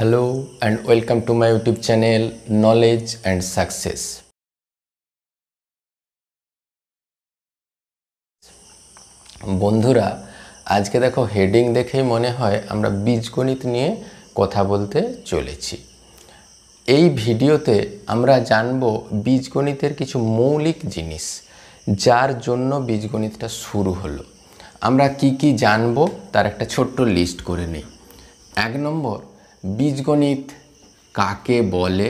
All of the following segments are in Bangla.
Hello and welcome to my YouTube channel Knowledge and Success. বন্ধুরা আজকে দেখো হেডিং দেখেই মনে হয় আমরা বীজগণিত নিয়ে কথা বলতে চলেছি। এই ভিডিওতে আমরা জানব বীজগণিতের কিছু মৌলিক জিনিস যার জন্য বীজগণিতটা শুরু হলো। আমরা কি জানব তার একটা ছোট্ট লিস্ট করে নিই। 1 নম্বর, বীজগণিত কাকে বলে,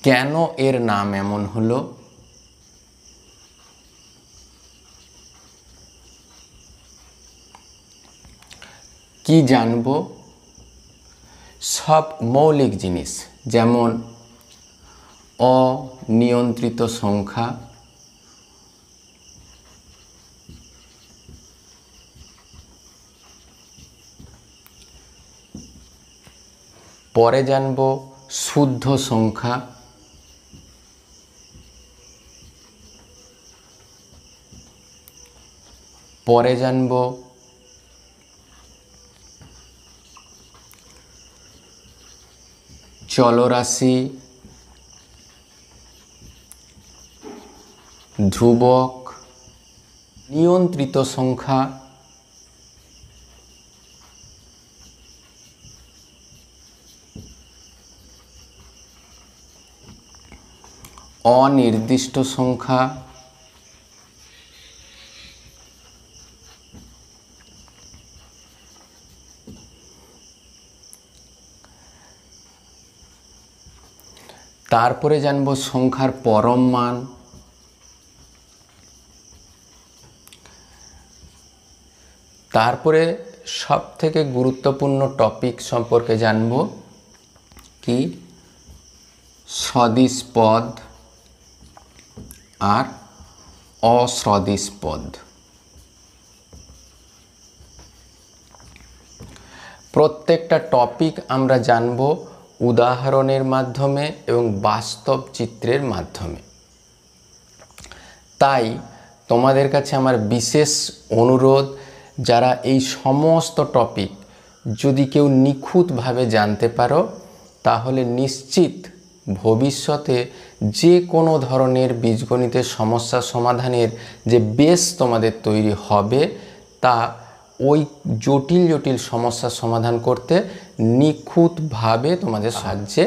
কেন এর নাম এমন হলো, কি জানব সব মৌলিক জিনিস যেমন অনিয়ন্ত্রিত সংখ্যা, পরে জানব শুদ্ধ সংখ্যা, পরে জানব চলরাশি, ধ্রুবক, নিয়ন্ত্রিত সংখ্যা, অনির্দিষ্ট সংখ্যা, তারপরে জানব সংখ্যার পরম মান, তারপরে সবথেকে গুরুত্বপূর্ণ টপিক সম্পর্কে জানব কি সদিশ পদ আর অসদিশ পদ। প্রত্যেকটা টপিক আমরা জানব উদাহরণের মাধ্যমে এবং বাস্তব চিত্রের মাধ্যমে। তাই তোমাদের কাছে আমার বিশেষ অনুরোধ, যারা এই সমস্ত টপিক যদি কেউ নিখুঁতভাবে জানতে পারো তাহলে নিশ্চিত ভবিষ্যতে যে কোনো ধরনের বীজগণিতের সমস্যা সমাধানের যে বেস তোমাদের তৈরি হবে তা ওই জটিল জটিল সমস্যার সমাধান করতে নিখুঁতভাবে তোমাদের সাহায্যে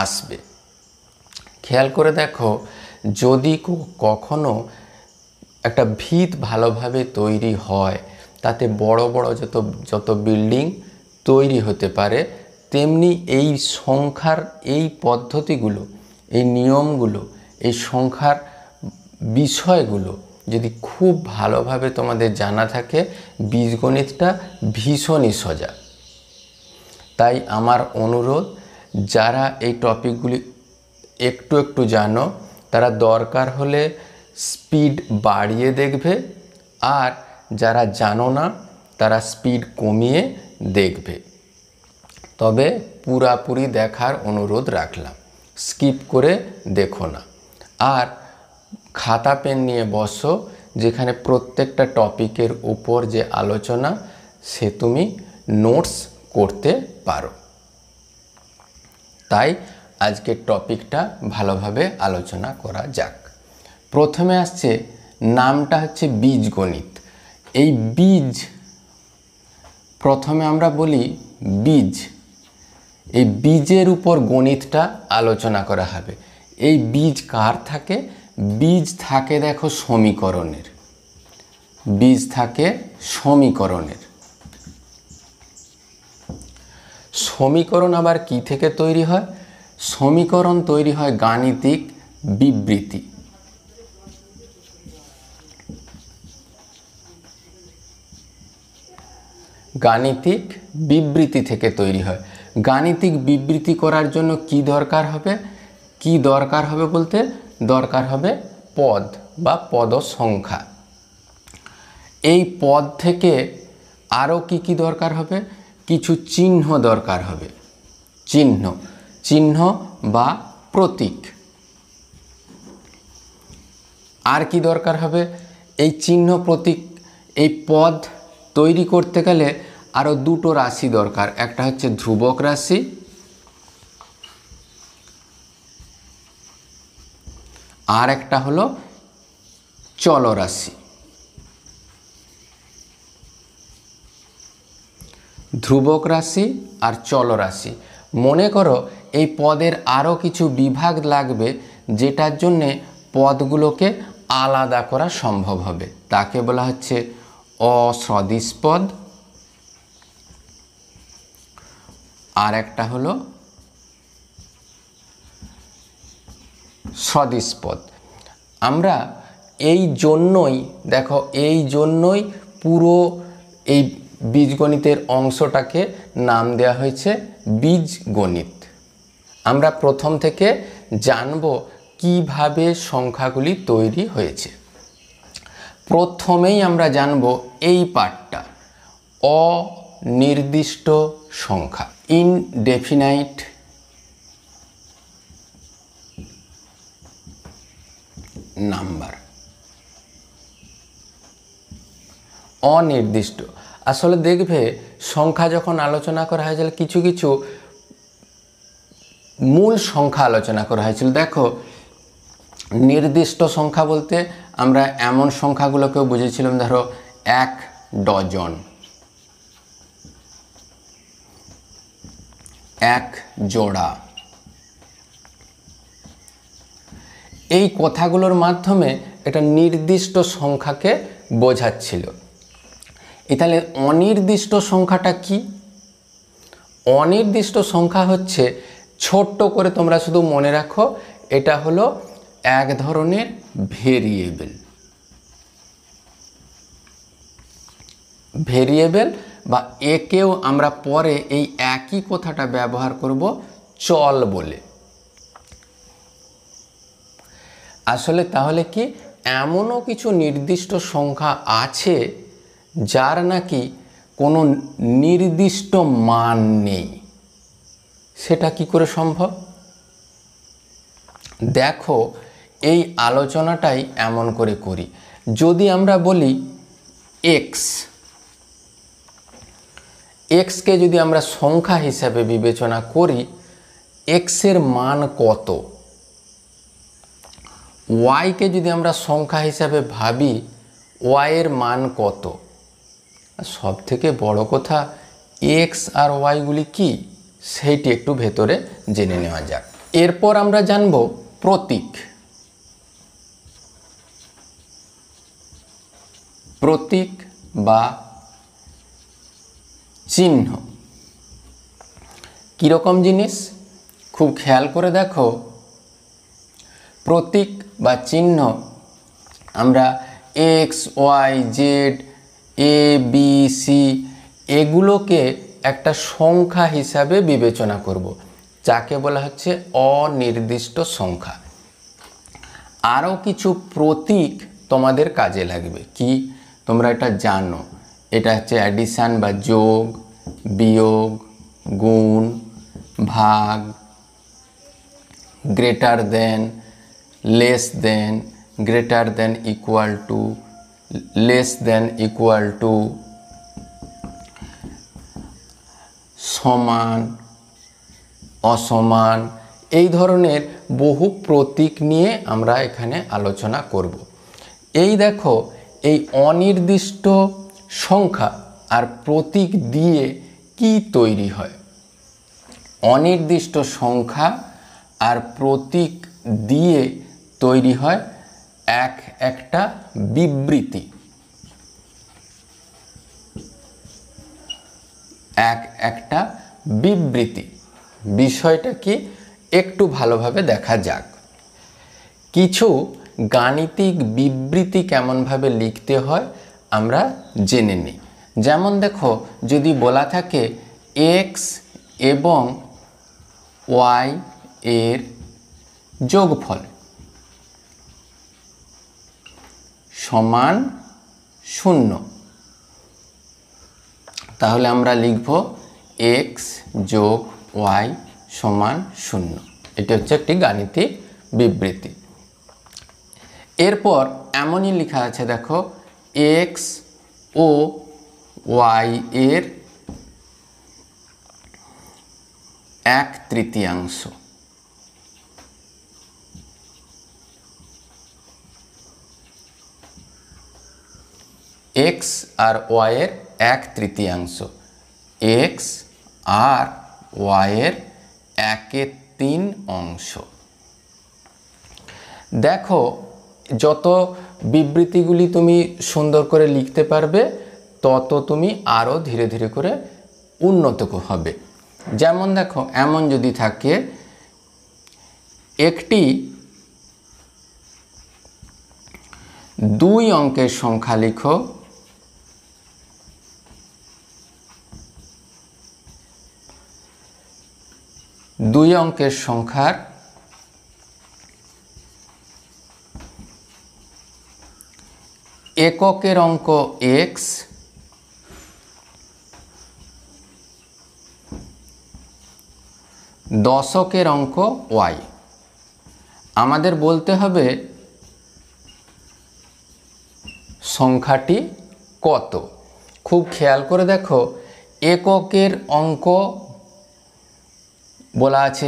আসবে। খেয়াল করে দেখো, যদি কখনো একটা ভিত ভালোভাবে তৈরি হয় তাতে বড় বড় যত বিল্ডিং তৈরি হতে পারে, তেমনি এই সংখ্যার এই পদ্ধতিগুলো, এই নিয়মগুলো, এই সংখ্যার বিষয়গুলো যদি খুব ভালোভাবে তোমাদের জানা থাকে, বীজগণিতটা ভীষণই সোজা। তাই আমার অনুরোধ, যারা এই টপিকগুলি একটু একটু জানো তারা দরকার হলে স্পিড বাড়িয়ে দেখবে, আর যারা জানো না তারা স্পিড কমিয়ে দেখবে। তবে পুরাপুরি দেখার অনুরোধ রাখলাম, স্কিপ করে দেখো না। আর খাতা পেন নিয়ে বসো, যেখানে প্রত্যেকটা টপিকের উপর যে আলোচনা সে তুমি নোটস করতে পারো। তাই আজকের টপিকটা ভালোভাবে আলোচনা করা যাক। প্রথমে আসছে, নামটা হচ্ছে বীজগণিত। এই বীজ, প্রথমে আমরা বলি বীজ, এই বীজের উপর গণিতটা আলোচনা করা হবে। এই বীজ কার থাকে? বীজ থাকে দেখো সমীকরণের, বীজ থাকে সমীকরণের। সমীকরণ আবার কি থেকে তৈরি হয়? সমীকরণ তৈরি হয় গাণিতিক বিবৃতি। গাণিতিক বিবৃতি থেকে তৈরি হয়। গাণিতিক বিবৃতি করার জন্য কি দরকার হবে? কি দরকার হবে বলতে দরকার হবে পদ বা পদ সংখ্যা। এই পদ থেকে আরও কি দরকার হবে? কিছু চিহ্ন দরকার হবে। চিহ্ন বা প্রতীক। আর কি দরকার হবে? এই চিহ্ন প্রতীক, এই পদ তৈরি করতে গেলে আরও দুটো রাশি দরকার, একটা হচ্ছে ধ্রুবক রাশি আর একটা হলো চলরাশি। ধ্রুবক রাশি আর চলরাশি। মনে করো এই পদের আরও কিছু বিভাগ লাগবে যেটার জন্যে পদগুলোকে আলাদা করা সম্ভব হবে, তাকে বলা হচ্ছে অসদৃশ পদ, আর একটা হলো সদিশ পদ। আমরা এই জন্যই দেখো, এই জন্যই পুরো এই বীজগণিতের অংশটাকে নাম দেওয়া হয়েছে বীজগণিত। আমরা প্রথম থেকে জানব কিভাবে সংখ্যাগুলি তৈরি হয়েছে। প্রথমেই আমরা জানব এই পার্টটা, অনির্দিষ্ট সংখ্যা, ইনডেফিনাইট নাম্বার। অনির্দিষ্ট, আসলে দেখবে সংখ্যা যখন আলোচনা করা হয়েছিল কিছু কিছু মূল সংখ্যা আলোচনা করা হয়েছিল। দেখো নির্দিষ্ট সংখ্যা বলতে আমরা এমন সংখ্যাগুলোকেও বুঝেছিলাম, ধরো 1 ডজন, 1 জোড়া। এই কথাগুলোর মাধ্যমে এটা নির্দিষ্ট সংখ্যাকে বোঝাচ্ছিল। তাহলে অনির্দিষ্ট সংখ্যাটা কি? অনির্দিষ্ট সংখ্যা হচ্ছে, ছোট্ট করে তোমরা শুধু মনে রাখো, এটা হলো এক ধরনের ভেরিয়েবল। ভেরিয়েবল বা একেও আমরা পরে এই একই কথাটা ব্যবহার করব চল বলে। আসলে তাহলে কি এমনও কিছু নির্দিষ্ট সংখ্যা আছে যার নাকি কোনো নির্দিষ্ট মান নেই? সেটা কি করে সম্ভব? দেখো এই আলোচনাটাই এমন করে করি। যদি আমরা বলি এক্স, এক্সকে যদি আমরা সংখ্যা হিসাবে বিবেচনা করি, এক্সের মান কত? ওয়াইকে যদি আমরা সংখ্যা হিসাবে ভাবি, ওয়াইয়ের মান কত? সব থেকে বড় কথা, এক্স আর ওয়াইগুলি কি সেইটি একটু ভেতরে জেনে নেওয়া যাক। এরপর আমরা জানব প্রতীক। প্রতীক বা চিহ্ন কীরকম জিনিস খুব খেয়াল করে দেখো। প্রতীক বা চিহ্ন আমরা এক্স, ওয়াই, জেড, এ, বি, সি এগুলোকে একটা সংখ্যা হিসাবে বিবেচনা করব, যাকে বলা হচ্ছে অনির্দিষ্ট সংখ্যা। আরও কিছু প্রতীক তোমাদের কাজে লাগবে। কি তোমরা এটা জানো? এটা হচ্ছে অ্যাডিশন বা যোগ, বিয়োগ, গুণ, ভাগ, greater than, less than, greater than equal to, less than equal to, সমান, অসমান, এই ধরনের বহু প্রতীক নিয়ে আমরা এখানে আলোচনা করব। এই দেখো, এই অনির্দিষ্ট সংখ্যা আর প্রতীক দিয়ে কি তৈরি হয়? অনির্দিষ্ট সংখ্যা আর প্রতীক দিয়ে তৈরি হয় একটা বিবৃতি, একটা বিবৃতি। বিষয়টা কি একটু ভালোভাবে দেখা যাক। কিছু গাণিতিক বিবৃতি কেমনভাবে লিখতে হয় আমরা জেনে নিই। যেমন দেখো, যদি বলা থাকে এক্স এবং ওয়াই এর যোগফল সমান 0, তাহলে আমরা লিখব এক্স যোগ ওয়াই সমান 0। এটা হচ্ছে একটি গাণিতিক বিবৃতি। এরপর এমনই লেখা আছে, দেখো এক্স ও ওয়াই এর 1/3। x আর y এর 1/3, x আর y এর 1/3। দেখো যত বিবৃতিগুলি তুমি সুন্দর করে লিখতে পারবে তত তুমি আরও ধীরে ধীরে করে উন্নত হবে। যেমন দেখো, এমন যদি থাকে একটি 2 অঙ্কের সংখ্যা লিখো, দুই অঙ্কের সংখ্যার এককের অঙ্ক x, দশকের অঙ্ক y। আমাদের বলতে হবে সংখ্যাটি কত। খুব খেয়াল করে দেখো, এককের অঙ্ক বলা আছে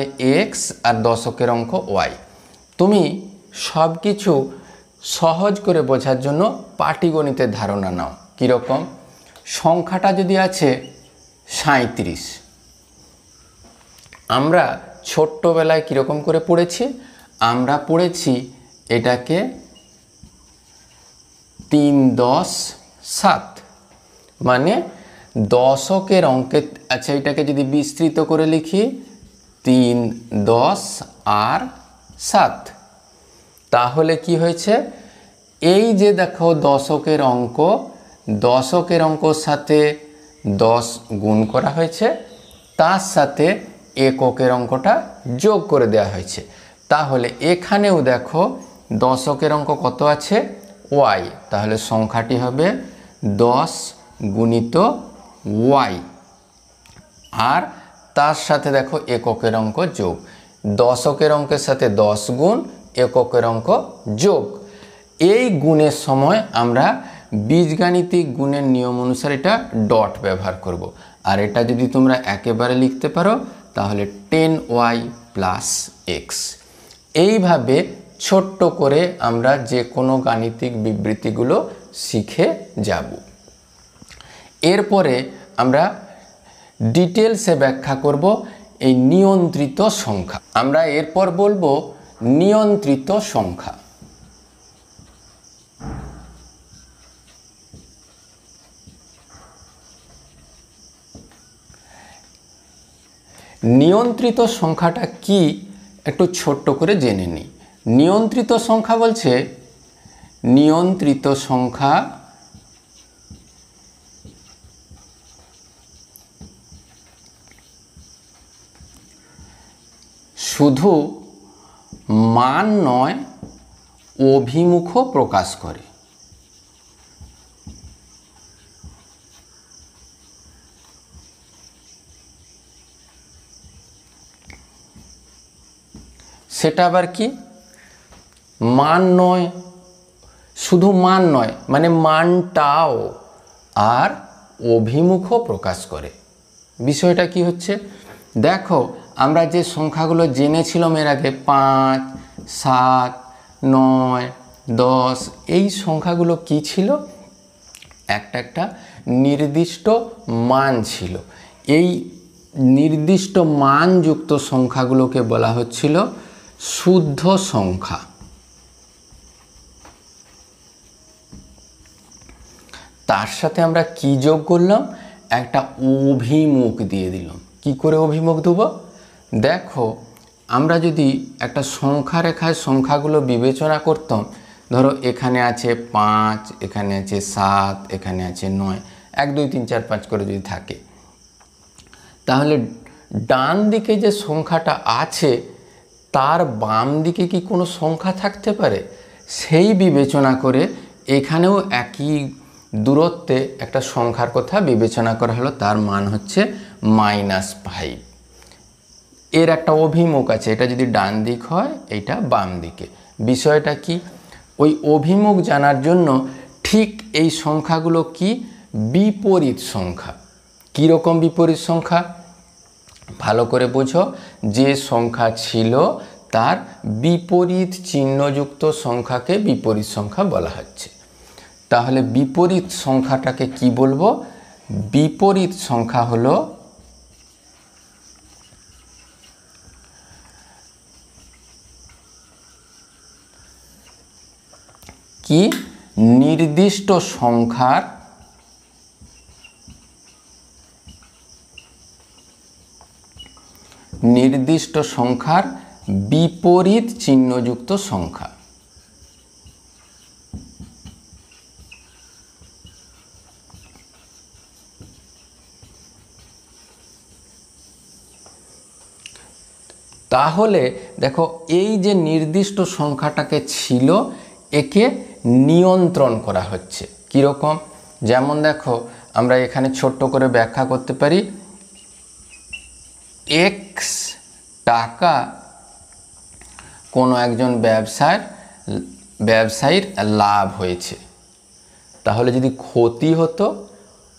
x আর দশকের অঙ্ক y। তুমি সব কিছু সহজ করে বোঝার জন্য পাটিগণিতের ধারণা নাও। কীরকম? সংখ্যাটা যদি আছে 37, আমরা ছোট্টবেলায় কীরকম করে পড়েছি? আমরা পড়েছি এটাকে 3, 10, 7, মানে দশকের অঙ্কে। আচ্ছা, এটাকে যদি বিস্তৃত করে লিখি 3, 10 আর 7, তাহলে কি হয়েছে? এই যে দেখো দশকের অঙ্ক, দশকের অঙ্কর সাথে 10 গুণ করা হয়েছে, তার সাথে এককের অঙ্কটা যোগ করে দেওয়া হয়েছে। তাহলে এখানেও দেখো দশকের অঙ্ক কত আছে? y, তাহলে সংখ্যাটি হবে 10 গুণিত y, আর তার সাথে দেখো এককের অঙ্ক যোগ। দশকের অঙ্কের সাথে 10 গুণ, এককের অঙ্ক যোগ। এই গুণের সময় আমরা বীজগাণিতিক গুণের নিয়ম অনুসারে এটা ডট ব্যবহার করব। আর এটা যদি তোমরা একেবারে লিখতে পারো তাহলে 10y প্লাস x। এইভাবে ছোট্ট করে আমরা যে কোনো গাণিতিক বিবৃতিগুলো শিখে যাব। এরপরে আমরা ডিটেলসে ব্যাখ্যা করব এই নিয়ন্ত্রিত সংখ্যা। আমরা এরপর বলবো নিয়ন্ত্রিত সংখ্যা। নিয়ন্ত্রিত সংখ্যাটা কি একটু ছোট্ট করে জেনে নিই। নিয়ন্ত্রিত সংখ্যা বলছে নিয়ন্ত্রিত সংখ্যা শুধু মান নয়, অভিমুখও প্রকাশ করে। সেটা আবার কি? মান নয়, শুধু মান নয়, মানে মানটাও আর অভিমুখও প্রকাশ করে। বিষয়টা কি হচ্ছে দেখো, আমরা যে সংখ্যাগুলো জেনেছিলাম এর আগে 5, 7, 9, 10, এই সংখ্যাগুলো কি ছিল? একটা নির্দিষ্ট মান ছিল। এই নির্দিষ্ট মানযুক্ত সংখ্যাগুলোকে বলা হচ্ছিল শুদ্ধ সংখ্যা। তার সাথে আমরা কি যোগ করলাম? একটা অভিমুখ দিয়ে দিলাম। কি করে অভিমুখ দেব? দেখো, আমরা যদি একটা সংখ্যা রেখায় সংখ্যাগুলো বিবেচনা করতাম, ধরো এখানে আছে 5, এখানে আছে 7, এখানে আছে 9, 1, 2, 3, 4, 5 করে যদি থাকে, তাহলে ডান দিকে যে সংখ্যাটা আছে তার বাম দিকে কি কোনো সংখ্যা থাকতে পারে? সেই বিবেচনা করে এখানেও একই দূরত্বে একটা সংখ্যার কথা বিবেচনা করা হলো, তার মান হচ্ছে -5। এর একটা অভিমুখ আছে, এটা যদি ডান দিক হয়, এটা বাম দিকে। বিষয়টা কি? ওই অভিমুখ জানার জন্য ঠিক এই সংখ্যাগুলো কি বিপরীত সংখ্যা। কীরকম বিপরীত সংখ্যা? ভালো করে বুঝো, যে সংখ্যা ছিল তার বিপরীত চিহ্নযুক্ত সংখ্যাকে বিপরীত সংখ্যা বলা হচ্ছে। তাহলে বিপরীত সংখ্যাটাকে কি বলবো? বিপরীত সংখ্যা হলো কি? নির্দিষ্ট সংখ্যার বিপরীত চিহ্নযুক্ত সংখ্যা। তাহলে দেখো, এই যে নির্দিষ্ট সংখ্যাটাকে ছিল, একে নিয়ন্ত্রণ করা হচ্ছে। কীরকম? যেমন দেখো, আমরা এখানে ছোট্ট করে ব্যাখ্যা করতে পারি, এক্স টাকা কোনো একজন ব্যবসায়ীর লাভ হয়েছে। তাহলে যদি ক্ষতি হতো,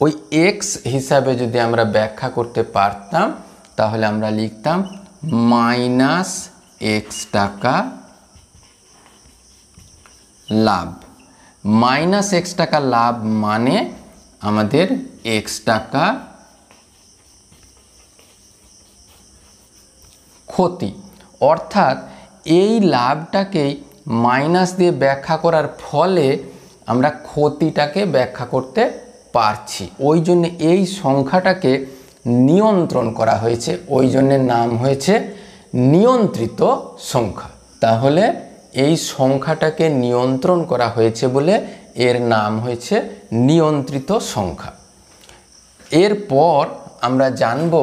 ওই এক্স হিসাবে যদি আমরা ব্যাখ্যা করতে পারতাম, তাহলে আমরা লিখতাম মাইনাস এক্স টাকা লাভ। মাইনাস এক্স টাকা লাভ মানে আমাদের এক্স টাকা ক্ষতি। অর্থাৎ এই লাভটাকেই মাইনাস দিয়ে ব্যাখ্যা করার ফলে আমরা ক্ষতিটাকে ব্যাখ্যা করতে পারছি। ওই জন্য এই সংখ্যাটাকে নিয়ন্ত্রণ করা হয়েছে, ওই জন্য নাম হয়েছে নিয়ন্ত্রিত সংখ্যা। তাহলে এই সংখ্যাটাকে নিয়ন্ত্রণ করা হয়েছে বলে এর নাম হয়েছে নিয়ন্ত্রিত সংখ্যা। এরপর আমরা জানব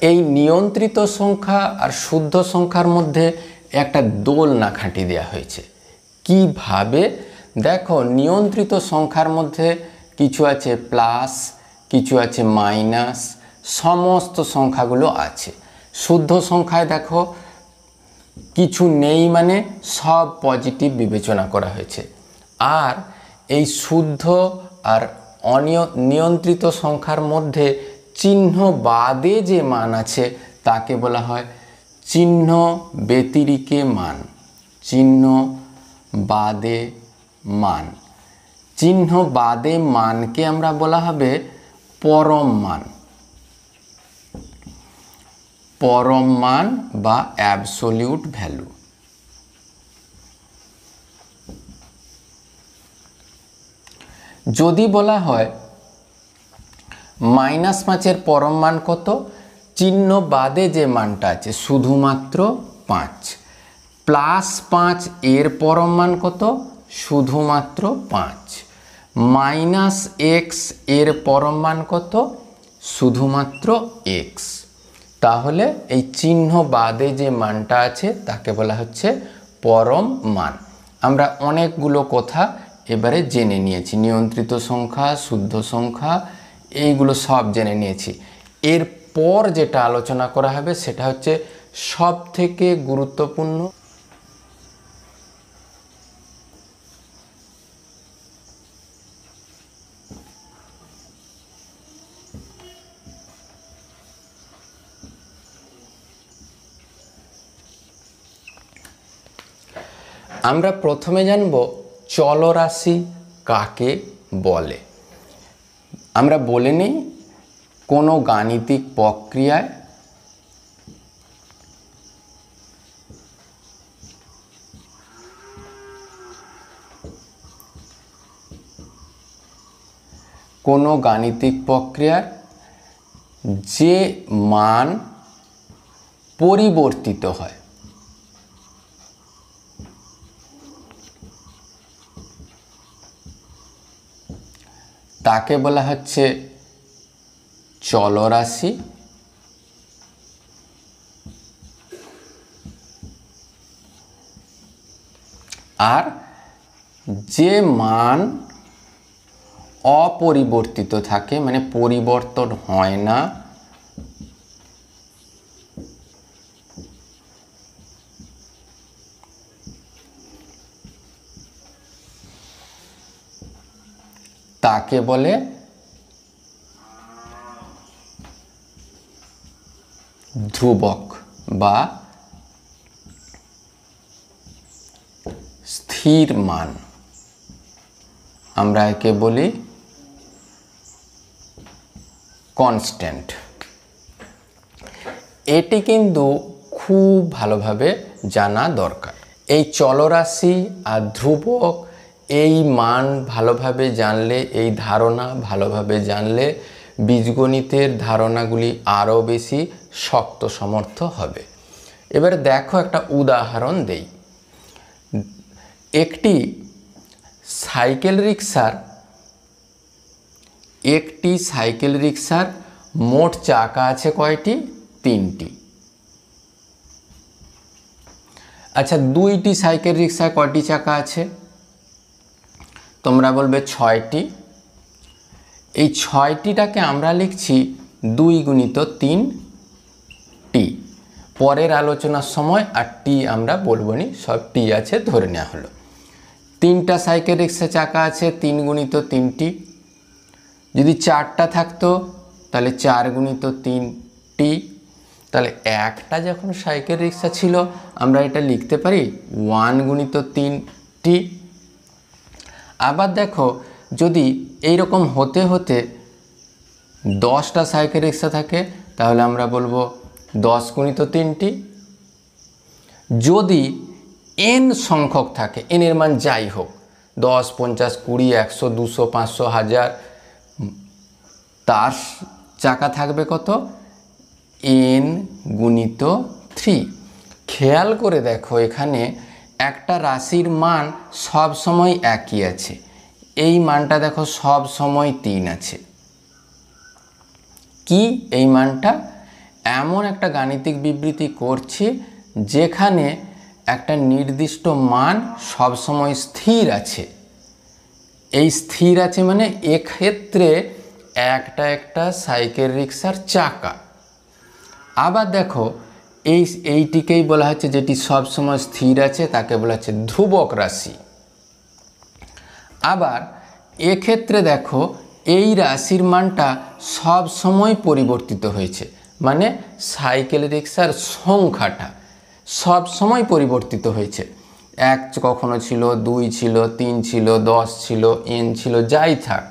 এই নিয়ন্ত্রিত সংখ্যা আর শুদ্ধ সংখ্যার মধ্যে একটা দোলনা খাঁটি দেওয়া হয়েছে। কিভাবে? দেখো, নিয়ন্ত্রিত সংখ্যার মধ্যে কিছু আছে প্লাস, কিছু আছে মাইনাস, সমস্ত সংখ্যাগুলো আছে। শুদ্ধ সংখ্যায় দেখো কিছু নেই, মানে সব পজিটিভ বিবেচনা করা হয়েছে। আর এই শুদ্ধ আর নিয়ন্ত্রিত সংখ্যার মধ্যে চিহ্ন বাদে যে মান আছে তাকে বলা হয় চিহ্ন ব্যতিরিকে মান। চিহ্ন বাদে মান। চিহ্ন বাদে মানকে আমরা বলা হবে পরম মান। পরম মান বা অ্যাবসোলিউট ভ্যালু। যদি বলা হয় -5-এর পরম মান কত, চিহ্ন বাদে যে মানটা আছে শুধুমাত্র 5। +5 এর পরম মান কত? শুধুমাত্র 5। -x এর পরম মান কত? শুধুমাত্র x। তাহলে এই চিহ্ন বাদে যে মানটা আছে তাকে বলা হচ্ছে পরম মান। আমরা অনেকগুলো কথা এবারে জেনে নিয়েছি, নিয়ন্ত্রিত সংখ্যা, শুদ্ধ সংখ্যা, এইগুলো সব জেনে নিয়েছি। এরপর যেটা আলোচনা করা হবে সেটা হচ্ছে সবথেকে গুরুত্বপূর্ণ, আমরা প্রথমে জানব চলরাশি কাকে বলে। আমরা বলে নিই, কোনো গাণিতিক প্রক্রিয়ায় যে মান পরিবর্তিত হয় তাকে বলা হচ্ছে চলরাশি আর যে মান অপরিবর্তিত থাকে মানে পরিবর্তন হয় না তাকে বলে ধ্রুবক বা স্থির মান। আমরা একে বলি কনস্ট্যান্ট। এটি কিন্তু খুব ভালোভাবে জানা দরকার। এই চলরাশি আর ধ্রুবক এই মান ভালোভাবে জানলে, এই ধারণা ভালোভাবে জানলে বীজগণিতের ধারণাগুলি আরও বেশি শক্ত সমর্থ হবে। এবার দেখো একটা উদাহরণ দেই। একটি সাইকেল রিক্সার মোট চাকা আছে কয়টি? 3টি। আচ্ছা, 2টি সাইকেল রিক্সায় কয়টি চাকা আছে? তোমরা বলবে 6টি। এই 6টিটাকে আমরা লিখছি 2 গুণিত 3টি। পরের আলোচনার সময় আর টি আমরা বলবো নি, সব টি আছে ধরে নেওয়া হলো। 3টা সাইকেল রিক্সা চাকা আছে, 3 গুণিত 3টি। যদি 4টা থাকতো তাহলে 4 গুণিত 3টি। তাহলে একটা যখন সাইকেল রিক্সা ছিল আমরা এটা লিখতে পারি 1 গুণিত 3টি। আবার দেখো, যদি এইরকম হতে হতে 10টা সাইকেল রিক্সা থাকে তাহলে আমরা বলবো 10 গুণিত 3টি। যদি n সংখ্যক থাকে, n এর মান যাই হোক, 10, 50, 20, 100, 200, 500, 1000, তার চাকা থাকবে কত? n গুণিত 3। খেয়াল করে দেখো, এখানে একটা রাশির মান সব সময় একই আছে। এই মানটা দেখো সব সময় 3 আছে। কি এই মানটা? এমন একটা গাণিতিক বিবৃতি করছি যেখানে একটা নির্দিষ্ট মান সব সময় স্থির আছে। এই স্থির আছে মানে এক্ষেত্রে একটা সাইকেল রিক্সার চাকা। আবার দেখো, এইটিকেই বলা হচ্ছে, যেটি সব সময় স্থির আছে তাকে বলা হচ্ছে ধ্রুবক রাশি। আবার এক্ষেত্রে দেখো, এই রাশির মানটা সব সময় পরিবর্তিত হয়েছে, মানে সাইকেল রিক্সার সংখ্যাটা সব সময় পরিবর্তিত হয়েছে। 1 কখনো ছিল, 2 ছিল, 3 ছিল, 10 ছিল, n ছিল, যাই থাক,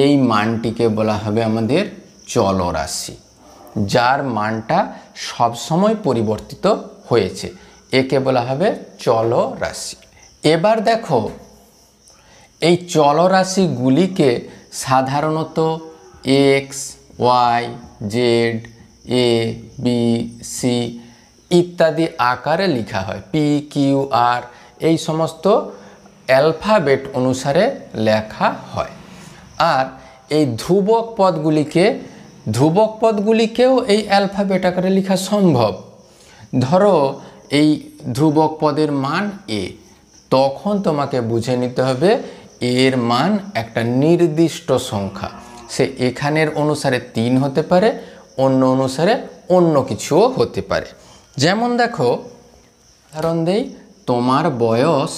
এই মানটিকে বলা হবে আমাদের চলরাশি, যার মানটা সব সময় পরিবর্তিত হয়েছে। একে বলা হবে চলরাশি। এবার দেখো, এই চলরাশিগুলিকে সাধারণত এক্স, ওয়াই, জেড, এ, বি, সি ইত্যাদি আকারে লেখা হয়। পি, কিউ, আর এই সমস্ত অ্যালফাবেট অনুসারে লেখা হয়। আর এই ধ্রুবক পদগুলিকেও এই অ্যালফাবেট আকারে লেখা সম্ভব। ধরো এই ধ্রুবক পদের মান এ, তখন তোমাকে বুঝে নিতে হবে এর মান একটা নির্দিষ্ট সংখ্যা। সে এখানের অনুসারে 3 হতে পারে, অন্য অনুসারে অন্য কিছুও হতে পারে। যেমন দেখো, উদাহরণ দেই, তোমার বয়স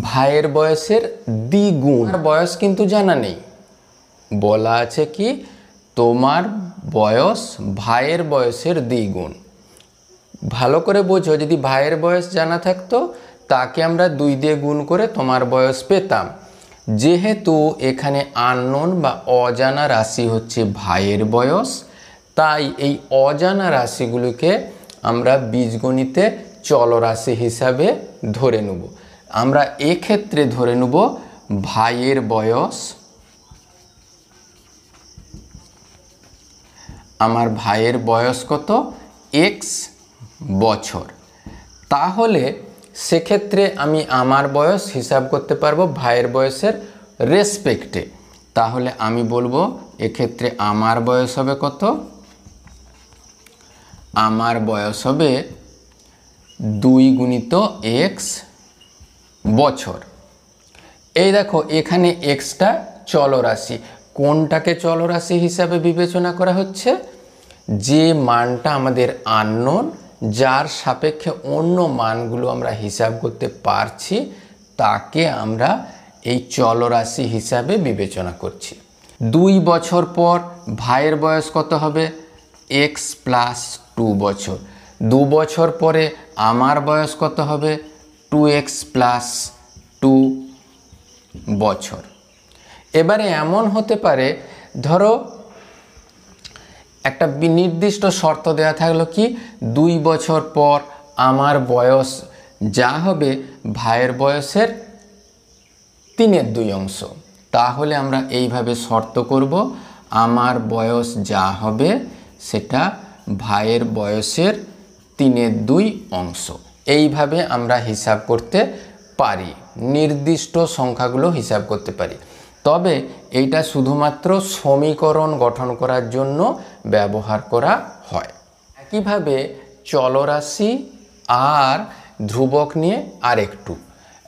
ভাইয়ের বয়সের দ্বিগুণ। বয়স কিন্তু জানা নেই, বলা আছে কি তোমার বয়স ভাইয়ের বয়সের দ্বিগুণ। ভালো করে বোঝো, যদি ভাইয়ের বয়স জানা থাকতো তাকে আমরা 2 দিয়ে গুণ করে তোমার বয়স পেতাম। যেহেতু এখানে আননোন বা অজানা রাশি হচ্ছে ভাইয়ের বয়স, তাই এই অজানা রাশিগুলোকে আমরা বীজগণিতে চলরাশি হিসাবে ধরে নেব। আমরা এক্ষেত্রে ধরে নেব ভাইয়ের বয়স আমার ভাইয়ের বয়স কত, এক্স বছর। তাহলে সেক্ষেত্রে আমি আমার বয়স হিসাব করতে পারবো ভাইয়ের বয়সের রেসপেক্টে। তাহলে আমি বলবো এক্ষেত্রে আমার বয়স হবে কত, আমার বয়স হবে 2 গুণিত এক্স বছর। এই দেখো এখানে এক্সটা চলরাশি, কোনটাকে চলরাশি হিসাবে বিবেচনা করা হচ্ছে, যে মানটা আমাদের আননোন, যার সাপেক্ষে অন্য মানগুলো আমরা হিসাব করতে পারছি, তাকে আমরা এই চলরাশি হিসাবে বিবেচনা করছি। 2 বছর পর ভাইয়ের বয়স কত হবে, এক্স প্লাস 2 বছর। 2 বছর পরে আমার বয়স কত হবে, 2x প্লাস 2 বছর। এবারে এমন হতে পারে, ধরো একটা নির্দিষ্ট শর্ত দেওয়া থাকলো কি, 2 বছর পর আমার বয়স যা হবে ভাইয়ের বয়সের 3/2 অংশ। তাহলে আমরা এইভাবে শর্ত করব, আমার বয়স যা হবে সেটা ভাইয়ের বয়সের 3/2 অংশ। এইভাবে আমরা হিসাব করতে পারি, নির্দিষ্ট সংখ্যাগুলো হিসাব করতে পারি। তবে এইটা শুধুমাত্র সমীকরণ গঠন করার জন্য ব্যবহার করা হয়। একইভাবে চলরাশি আর ধ্রুবক নিয়ে আরেকটু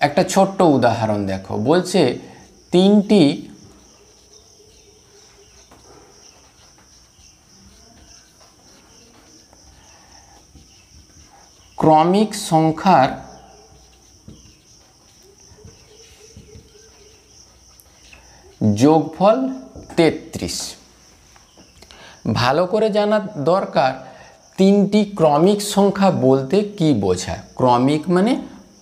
একটা ছোট্ট উদাহরণ দেখো। বলছে 3টি ক্রমিক সংখ্যার যোগফল 33। ভালো করে জানা দরকার 3টি ক্রমিক সংখ্যা বলতে কি বোঝায়। ক্রমিক মানে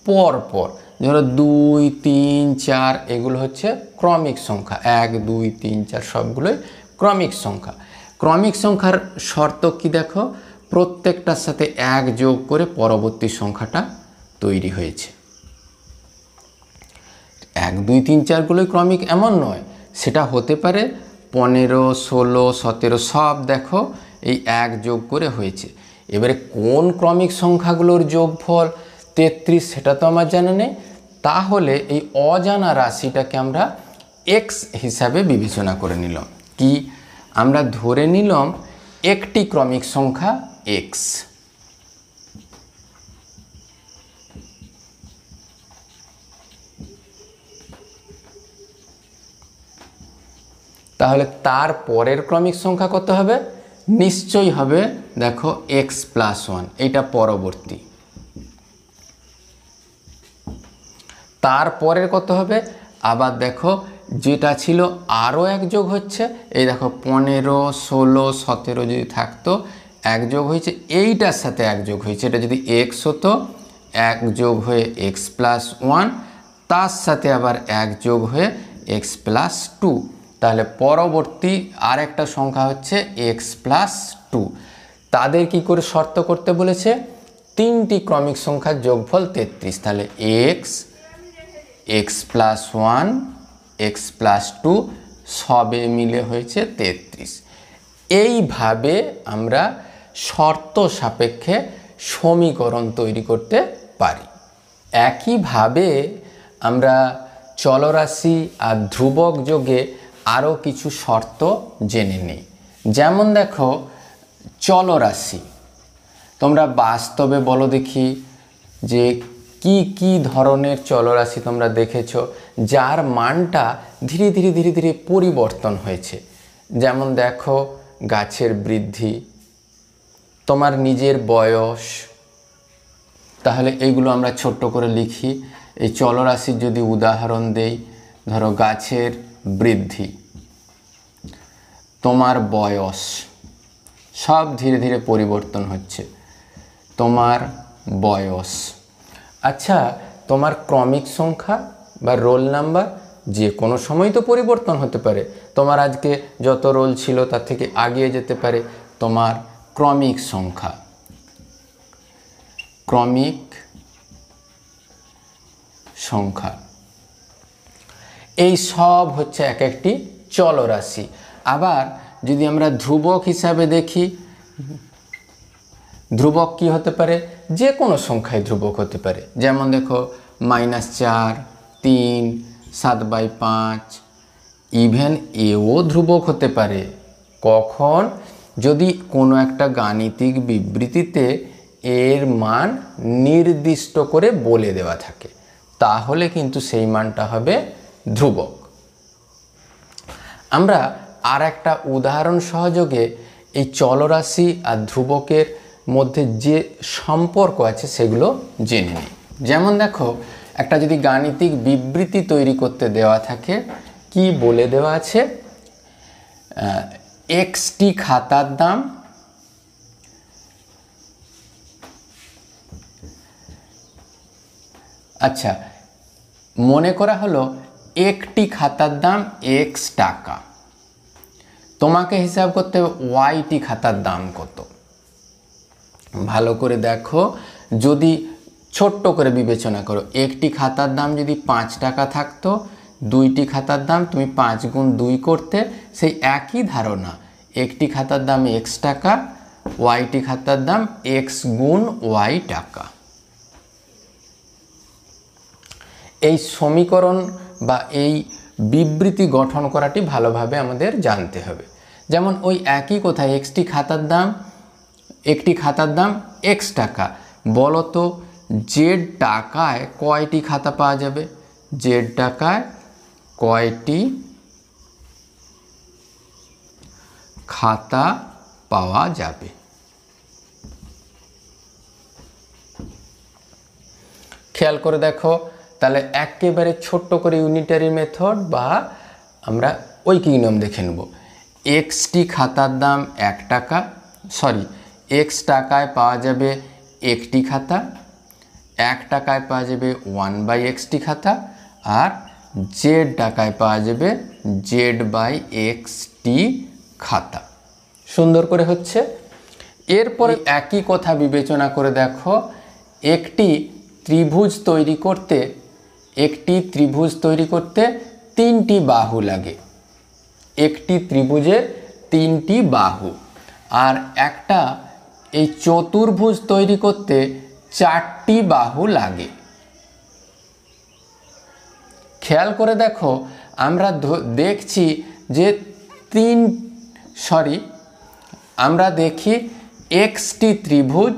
পর পর, ধরো 2, 3, 4 এগুলো হচ্ছে ক্রমিক সংখ্যা, 1, 2, 3, 4 সবগুলোই ক্রমিক সংখ্যা। ক্রমিক সংখ্যার শর্ত কি দেখো, প্রত্যেকটার সাথে 1 যোগ করে পরবর্তী সংখ্যাটা তৈরি হয়েছে। 1, 2, 3, 4 গুলোই ক্রমিক এমন নয়, সেটা হতে পারে 15, 16, 17 সব দেখো এই 1 যোগ করে হয়েছে। এবারে কোন ক্রমিক সংখ্যাগুলোর যোগফল 33 সেটা তো আমার জানা নেই। তাহলে এই অজানা রাশিটাকে আমরা এক্স হিসাবে বিবেচনা করে নিলাম। কি, আমরা ধরে নিলাম একটি ক্রমিক সংখ্যা এক্স। তাহলে তার পরের ক্রমিক সংখ্যা কত হবে, নিশ্চয়ই হবে দেখো এক্স প্লাস 1, এইটা পরবর্তী। তারপরের কত হবে, আবার দেখো যেটা ছিল আরও 1 যোগ হচ্ছে, এই দেখো 15, 16, 17 যদি থাকতো 1 যোগ হয়েছে, এইটার সাথে 1 যোগ হয়েছে। এটা যদি এক্স হতো 1 যোগ হয়ে এক্স প্লাস 1, তার সাথে আবার 1 যোগ হয়ে এক্স প্লাস 2। তাহলে পরবর্তী আরেকটা সংখ্যা হচ্ছে এক্স প্লাস 2। তাদের কি করে শর্ত করতে বলেছে, 3টি ক্রমিক সংখ্যার যোগফল 33। তাহলে x, x plus 1, x plus 2 সবে মিলে হয়েছে 33। এইভাবে আমরা শর্ত সাপেক্ষে সমীকরণ তৈরি করতে পারি। একইভাবে আমরা চলরাশি আর ধ্রুবক যোগে আরও কিছু শর্ত জেনে নিই। যেমন দেখো চলরাশি, তোমরা বাস্তবে বলো দেখি যে কি কি ধরনের চলরাশি তোমরা দেখেছো যার মানটা ধীরে ধীরে ধীরে ধীরে পরিবর্তন হয়েছে। যেমন দেখো গাছের বৃদ্ধি, তোমার নিজের বয়স। তাহলে এইগুলো আমরা ছোট্ট করে লিখি। এই চলরাশির যদি উদাহরণ দেই, ধরো গাছের বৃদ্ধি, তোমার বয়স, সব ধীরে ধীরে পরিবর্তন হচ্ছে, তোমার বয়স। আচ্ছা, তোমার ক্রমিক সংখ্যা বা রোল নাম্বার যে কোনো সময় তো পরিবর্তন হতে পারে। তোমার আজকে যত রোল ছিল তার থেকে আগিয়ে যেতে পারে। তোমার ক্রমিক সংখ্যা, ক্রমিক সংখ্যা, এই সব হচ্ছে এক একটি চলরাশি। আবার যদি আমরা ধ্রুবক হিসাবে দেখি, ধ্রুবক কি হতে পারে? যে কোনো সংখ্যায় ধ্রুবক হতে পারে। যেমন দেখো -4, 3, 7/5, ইভেন এও ধ্রুবক হতে পারে। কখন? যদি কোনো একটা গাণিতিক বিবৃতিতে এর মান নির্দিষ্ট করে বলে দেওয়া থাকে, তাহলে কিন্তু সেই মানটা হবে ধ্রুবক। আমরা আর একটা উদাহরণ সহযোগে এই চলরাশি আর ধ্রুবকের মধ্যে যে সম্পর্ক আছে সেগুলো জেনে নিই। যেমন দেখো, একটা যদি গাণিতিক বিবৃতি তৈরি করতে দেওয়া থাকে, কি বলে দেওয়া আছে? এক্সটি খাতার দাম, আচ্ছা মনে করা হলো একটি খাতার দাম x টাকা। তোমাকে হিসাব করতে হবে ওয়াইটি খাতার দাম কত। ভালো করে দেখো, যদি ছোট্ট করে বিবেচনা করো, একটি খাতার দাম যদি 5 টাকা থাকতো, দুইটি খাতার দাম তুমি 5 গুণ 2 করতে, সেই একই ধারণা, একটি খাতার দাম x টাকা, ওয়াইটি খাতার দাম x গুণ y টাকা। এই সমীকরণ বা এই বিবৃতি গঠন করাটি ভালোভাবে আমাদের জানতে হবে। যেমন ওই একই কথায় একটি খাতার দাম x টাকা, বলো তো জেড টাকায় কয়টি খাতা পাওয়া যাবে? জেড টাকায় কয়টি খাতা পাওয়া যাবে? খেয়াল করে দেখো, তাহলে একেবারে ছোট্ট করে ইউনিটারি মেথড বা আমরা ঐকিক নিয়ম দেখে নেব। এক্সটি খাতার দাম 1 টাকা, x টাকায় পাওয়া যাবে একটি খাতা, 1 টাকায় পাওয়া যাবে 1/xটি খাতা, আর জেড টাকায় পাওয়া যাবে z/xটি খাতা। সুন্দর করে হচ্ছে। এরপরে একই কথা বিবেচনা করে দেখো, একটি ত্রিভুজ তৈরি করতে 3টি বাহু লাগে। একটি ত্রিভুজের 3টি বাহু, আর একটা এই চতুর্ভুজ তৈরি করতে 4টি বাহু লাগে। খেয়াল করে দেখো, আমরা দেখছি যে আমরা দেখি এক্সটি ত্রিভুজ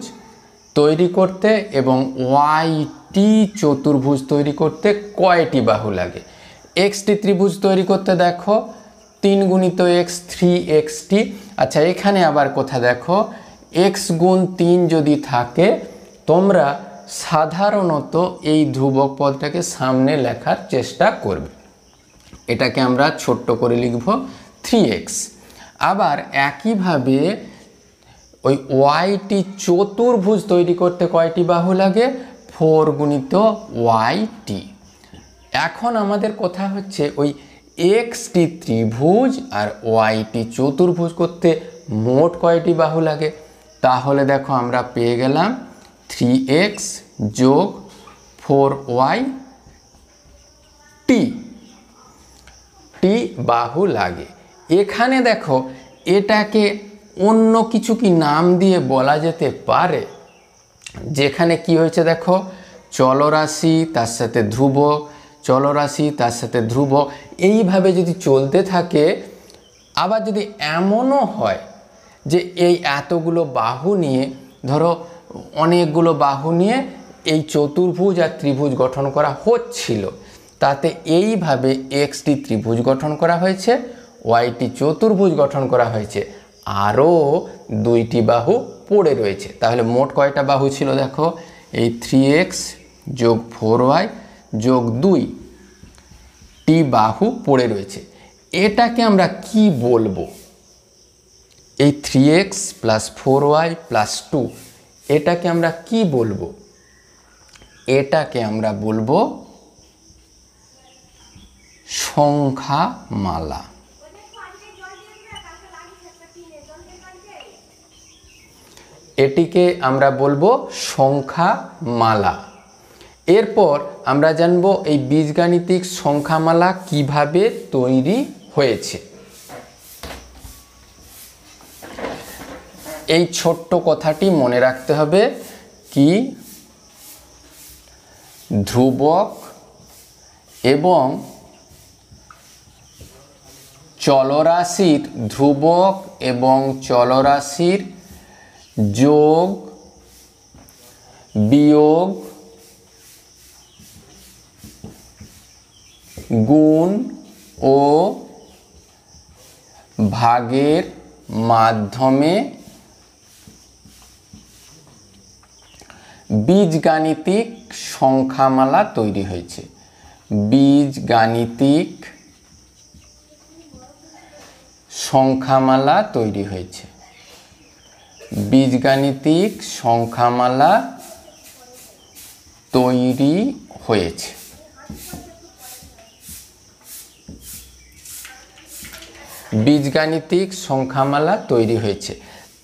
তৈরি করতে এবং ওয়াইটি চতুর্ভুজ তৈরি করতে কয়টি বাহু লাগে। এক্সটি ত্রিভুজ তৈরি করতে দেখো 3 গুণিত x 3xt। আচ্ছা, এখানে আবার কথা দেখো, x গুণ 3 যদি থাকে, তোমরা সাধারণত এই ধ্রুবক পদটাকে সামনে লেখার চেষ্টা করবে। এটাকে আমরা ছোট্ট করে লিখব 3x। আবার একইভাবে ওই ওয়াইটি চতুর্ভুজ তৈরি করতে কয়টি বাহু লাগে? 4 গুণিত yt। এখন আমাদের কথা হচ্ছে ওই এক্সটি ত্রিভুজ আর ওয়াইটি চতুর্ভুজ করতে মোট কয়টি বাহু লাগে? তাহলে দেখো আমরা পেয়ে গেলাম 3x যোগ 4yt বাহু লাগে। এখানে দেখো, এটাকে অন্য কিছু কি নাম দিয়ে বলা যেতে পারে? যেখানে কি হয়েছে দেখো, চলরাশি তার সাথে ধ্রুবক, চলরাশি তার সাথে ধ্রুবক, এইভাবে যদি চলতে থাকে, আবার যদি এমনও হয় যে এই এতগুলো বাহু নিয়ে, ধরো অনেকগুলো বাহু নিয়ে এই চতুর্ভুজ আর ত্রিভুজ গঠন করা হচ্ছিল, তাতে এইভাবে এক্সটি ত্রিভুজ গঠন করা হয়েছে, ওয়াইটি চতুর্ভুজ গঠন করা হয়েছে, আরও 2টি বাহু পড়ে রয়েছে। তাহলে মোট কয়টা বাহু ছিল দেখো, এই 3x যোগ 4y যোগ 2টি বাহু পড়ে রয়েছে। এটাকে আমরা কি বলবো? এই 3x প্লাস 4y প্লাস 2, এটাকে আমরা কি বলবো? এটাকে আমরা বলবো সংখ্যামালা। এটিকে আমরা বলবো সংখ্যামালা। এরপর আমরা জানবো এই বীজগাণিতিক সংখ্যামালা কিভাবে তৈরি হয়েছে। এই ছোট্ট কথাটি মনে রাখতে হবে কি ধ্রুবক এবং চলরাশির ধ্রুবক এবং চলরাশির যোগ বিয়োগ গুণ ও ভাগের মাধ্যমে বীজগাণিতিক সংখ্যামালা তৈরি হয়েছে। বীজগাণিতিক সংখ্যামালা তৈরি হয়েছে। বীজগাণিতিক সংখ্যামালা তৈরি হয়েছে। বীজগাণিতিক সংখ্যামালা তৈরি হয়েছে।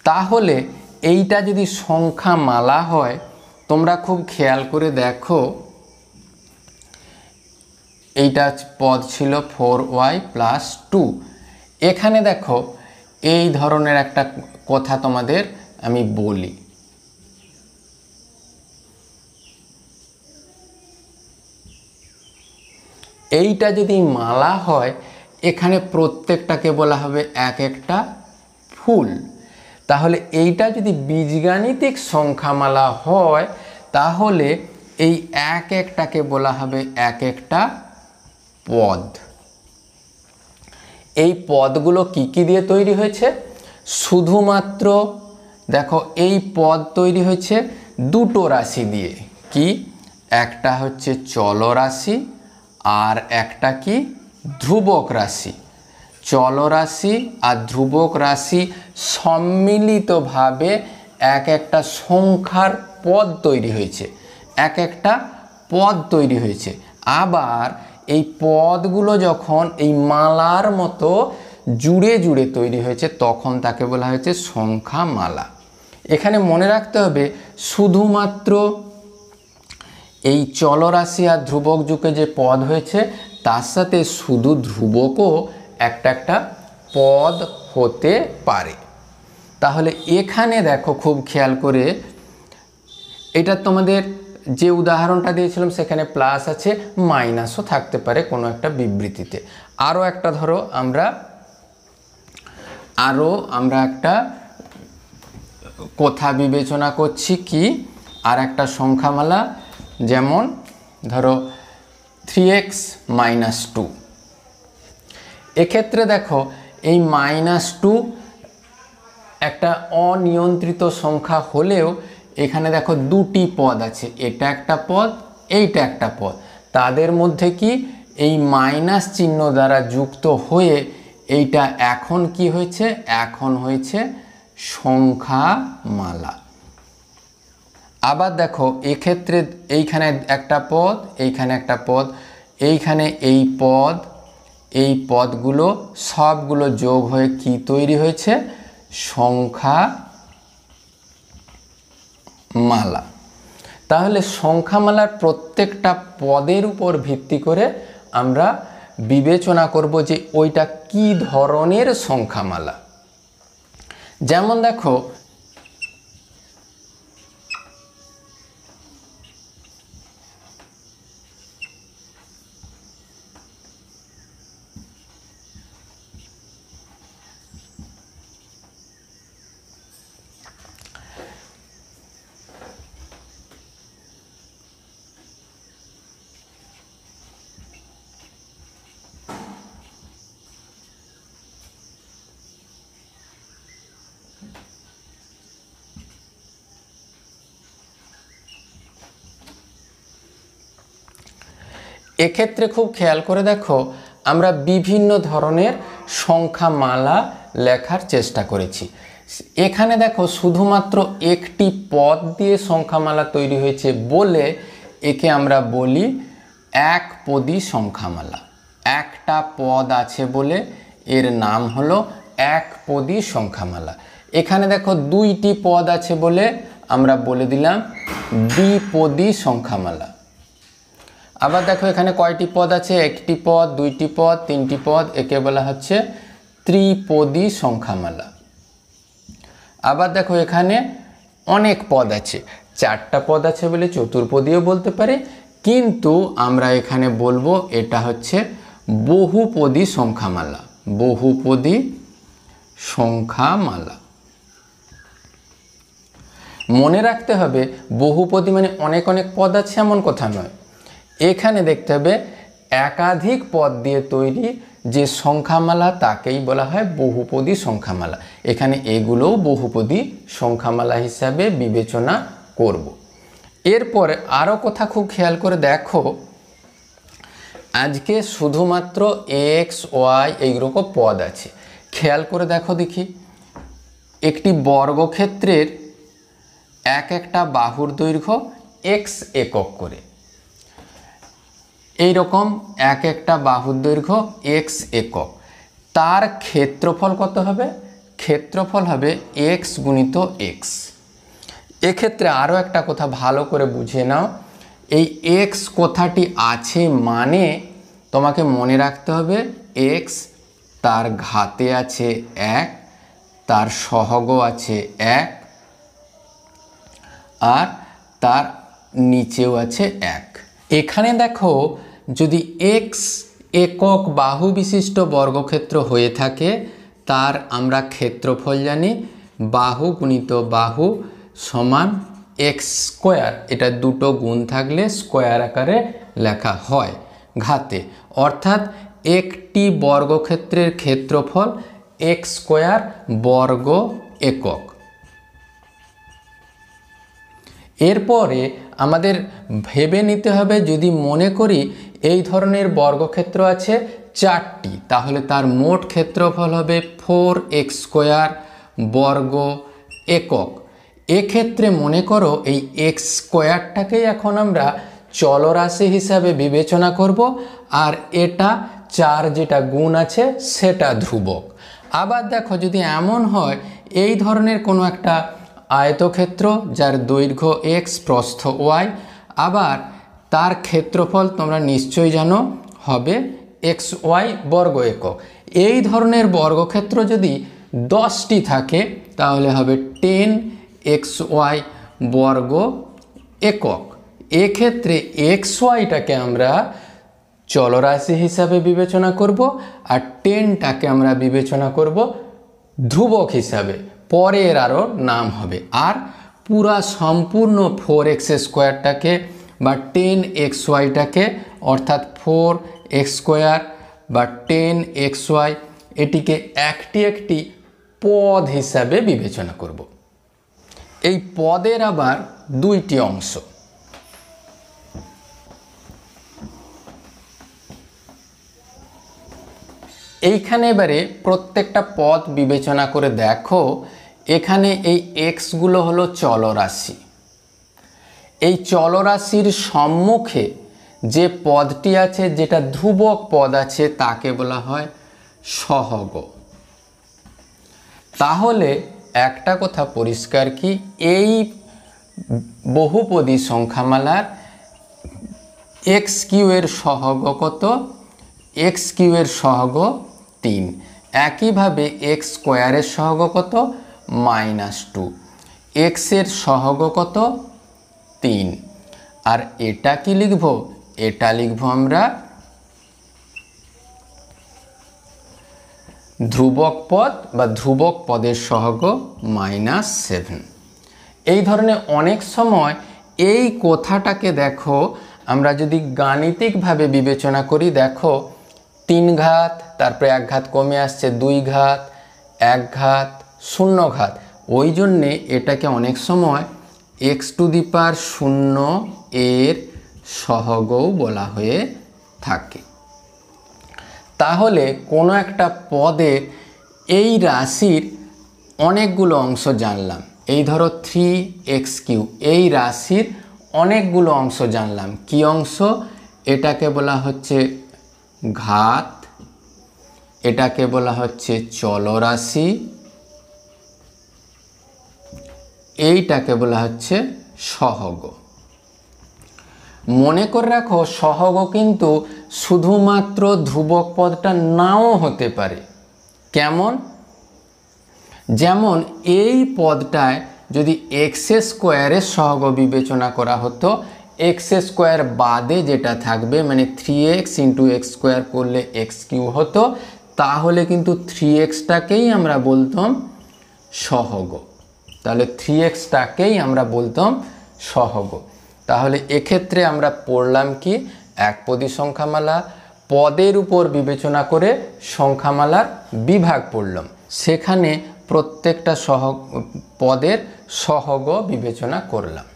তাহলে এইটা যদি সংখ্যামালা হয়, তোমরা খুব খেয়াল করে দেখো, এইটা পদ ছিল 4y + 2। এখানে দেখো এই ধরনের একটা কথা তোমাদের আমি বলি, এইটা যদি মালা হয়, এখানে প্রত্যেকটাকে বলা হবে এক একটা ফুল। তাহলে এইটা যদি বীজগাণিতিক সংখ্যামালা হয়, তাহলে এই এক একটাকে বলা হবে এক একটা পদ। এই পদগুলো কি কি দিয়ে তৈরি হয়েছে? শুধুমাত্র দেখো এই পদ তৈরি হয়েছে দুটো রাশি দিয়ে। কি? একটা হচ্ছে চলরাশি আর একটা কি ধ্রুবক রাশি। চলরাশি আর ধ্রুবক রাশি সম্মিলিতভাবে এক একটা সংখ্যার পদ তৈরি হয়েছে, এক একটা পদ তৈরি হয়েছে। আবার এই পদগুলো যখন এই মালার মতো জুড়ে জুড়ে তৈরি হয়েছে, তখন তাকে বলা হয়েছে সংখ্যামালা। এখানে মনে রাখতে হবে শুধুমাত্র এই চলরাশি আর ধ্রুবক যুগে যে পদ হয়েছে, তার সাথে শুধু ধ্রুবকও একটা একটা পদ হতে পারে। তাহলে এখানে দেখো খুব খেয়াল করে, এটা তোমাদের যে উদাহরণটা দিয়েছিলাম সেখানে প্লাস আছে, মাইনাসও থাকতে পারে কোনো একটা বিবৃতিতে। আরও একটা ধরো, আমরা একটা কথা বিবেচনা করছি কি, আর একটা সংখ্যামালা, যেমন ধরো 3x - 2। এক্ষেত্রে দেখো এই -2 একটা অনিয়ন্ত্রিত সংখ্যা হলেও এখানে দেখো দুটি পদ আছে, এটা একটা পদ, এইটা একটা পদ। তাদের মধ্যে কি এই মাইনাস চিহ্ন দ্বারা যুক্ত হয়ে এইটা এখন কি হয়েছে? এখন হয়েছে সংখ্যামালা। আবার দেখো এক্ষেত্রে এইখানে একটা পদ, এইখানে একটা পদ, এইখানে এই পদগুলো সবগুলো যোগ হয়ে কি তৈরি হয়েছে? সংখ্যামালা। তাহলে সংখ্যামালার প্রত্যেকটা পদের উপর ভিত্তি করে আমরা বিবেচনা করব যে ওইটা কি ধরনের সংখ্যামালা। যেমন দেখো এক্ষেত্রে খুব খেয়াল করে দেখো, আমরা বিভিন্ন ধরনের সংখ্যামালা লেখার চেষ্টা করেছি। এখানে দেখো শুধুমাত্র একটি পদ দিয়ে সংখ্যামালা তৈরি হয়েছে বলে একে আমরা বলি একপদী সংখ্যামালা। একটা পদ আছে বলে এর নাম হলো একপদী সংখ্যামালা। এখানে দেখো দুইটি পদ আছে বলে আমরা বলে দিলাম দ্বিপদী সংখ্যামালা। আবার দেখো এখানে কয়টি পদ আছে? একটি পদ, দুইটি পদ, তিনটি পদ, একে বলা হচ্ছে ত্রিপদী সংখ্যামালা। আবার দেখো এখানে অনেক পদ আছে, 4টা পদ আছে বলে চতুর্পদীও বলতে পারে, কিন্তু আমরা এখানে বলবো এটা হচ্ছে বহুপদী সংখ্যামালা। বহুপদী সংখ্যামালা। মনে রাখতে হবে বহুপদী মানে অনেক অনেক পদ আছে এমন কথা নয়। এখানে দেখতে হবে একাধিক পদ দিয়ে তৈরি যে সংখ্যামালা তাকেই বলা হয় বহুপদী সংখ্যামালা। এখানে এগুলোও বহুপদী সংখ্যামালা হিসাবে বিবেচনা করব। এরপরে আরও কথা খুব খেয়াল করে দেখো, আজকে শুধুমাত্র এক্স ওয়াই এইরকম পদ আছে। খেয়াল করে দেখো দেখি, একটি বর্গক্ষেত্রের এক একটা বাহুর দৈর্ঘ্য এক্স একক করে, এই রকম এক একটা বাহুর দৈর্ঘ্য এক্স একক, তার ক্ষেত্রফল কত হবে? ক্ষেত্রফল হবে এক্স গুণিত এক্স। এক্ষেত্রে আরও একটা কথা ভালো করে বুঝে নাও, এই এক্স কথাটি আছে মানে তোমাকে মনে রাখতে হবে এক্স, তার ঘাতে আছে 1, তার সহগ আছে 1, আর তার নিচেও আছে 1। এখানে দেখো যদি এক্স একক বাহু বিশিষ্ট বর্গক্ষেত্র হয়ে থাকে তার আমরা ক্ষেত্রফল জানি বাহু গুণিত বাহু সমান এক্স স্কোয়ার। এটা দুটো গুণ থাকলে স্কোয়ার আকারে লেখা হয় ঘাতে, অর্থাৎ একটি বর্গক্ষেত্রের ক্ষেত্রফল এক্স স্কোয়ার বর্গ একক। এরপরে আমাদের ভেবে নিতে হবে, যদি মনে করি এই ধরনের বর্গক্ষেত্র আছে 4টি, তাহলে তার মোট ক্ষেত্রফল হবে 4x স্কোয়ার বর্গ একক। এক্ষেত্রে মনে করো এই এক্স স্কোয়ারটাকেই এখন আমরা চলরাশি হিসাবে বিবেচনা করব, আর এটা 4 যেটা গুণ আছে সেটা ধ্রুবক। আবার দেখো যদি এমন হয় এই ধরনের কোনো একটা আয়তক্ষেত্র যার দৈর্ঘ্য এক্স প্রস্থ ওয়াই, আবার তার ক্ষেত্রফল তোমরা নিশ্চয়ই জানো হবে এক্স ওয়াই বর্গ একক। এই ধরনের বর্গক্ষেত্র যদি 10টি থাকে তাহলে হবে 10xy বর্গ একক। এক্ষেত্রে এক্স ওয়াইটাকে আমরা চলরাশি হিসাবে বিবেচনা করব, আর 10টাকে আমরা বিবেচনা করব ধ্রুবক হিসাবে, পরে এর আরও নাম হবে। আর পুরা সম্পূর্ণ 4x স্কোয়ারটাকে বা 10xyটাকে অর্থাৎ 4x স্কোয়ার বা 10xy এটিকে একটি একটি পদ হিসাবে বিবেচনা করব। এই পদের আবার 2টি অংশ। এইখানে এবারে প্রত্যেকটা পদ বিবেচনা করে দেখো, এখানে এই এক্সগুলো হলো চলরাশি। এই চলরাশির সম্মুখে যে পদটি আছে, যেটা ধ্রুবক পদ আছে, তাকে বলা হয় সহগ। তাহলে একটা কথা পরিষ্কার কি, এই বহুপদী সংখ্যামালার এক্স কিউ এর সহগ কত? এক্স কিউ এর সহগ 3। একইভাবে এক্স স্কোয়ারের সহগ কত? -2। এক্স এর সহগ কত? 3। আর এটা কি লিখব? এটা লিখব আমরা ধ্রুবক পদ বা ধ্রুবক পদের সহগ -7। এই ধরনের অনেক সময় এই কথাটাকে দেখো আমরা যদি গাণিতিকভাবে বিবেচনা করি, দেখো 3 ঘাত, তারপরে 1 ঘাত কমে আসছে 2 ঘাত, 1 ঘাত, 0 ঘাত, ওই জন্যে এটাকে অনেক সময় x⁻0 এর সহগও বলা হয়ে থাকে। তাহলে কোনো একটা পদের এই রাশির অনেকগুলো অংশ জানলাম, এই ধরো 3x3, এই রাশির অনেকগুলো অংশ জানলাম। কি অংশ? এটাকে বলা হচ্ছে ঘাত, এটাকে বলা হচ্ছে চলরাশি, এইটাকে বলা হচ্ছে সহগ। মনে করে রাখো সহগ কিন্তু শুধুমাত্র ধ্রুবক পদটা নাও হতে পারে। কেমন? যেমন এই পদটায় যদি এক্স স্কোয়ারের সহগ বিবেচনা করা হতো, এক্স স্কোয়ার বাদে যেটা থাকবে মানে 3x ইন্টু এক্স স্কোয়ার করলে এক্স কিউ হতো, তাহলে কিন্তু 3xটাকেই আমরা বলতাম সহগ। তাহলে 3xটাকেই আমরা বলতাম সহগ। তাহলে এক্ষেত্রে আমরা পড়লাম কি, একপদী সংখ্যামালা, পদের উপর বিবেচনা করে সংখ্যামালার বিভাগ পড়লাম, সেখানে প্রত্যেকটা পদের সহগ বিবেচনা করলাম।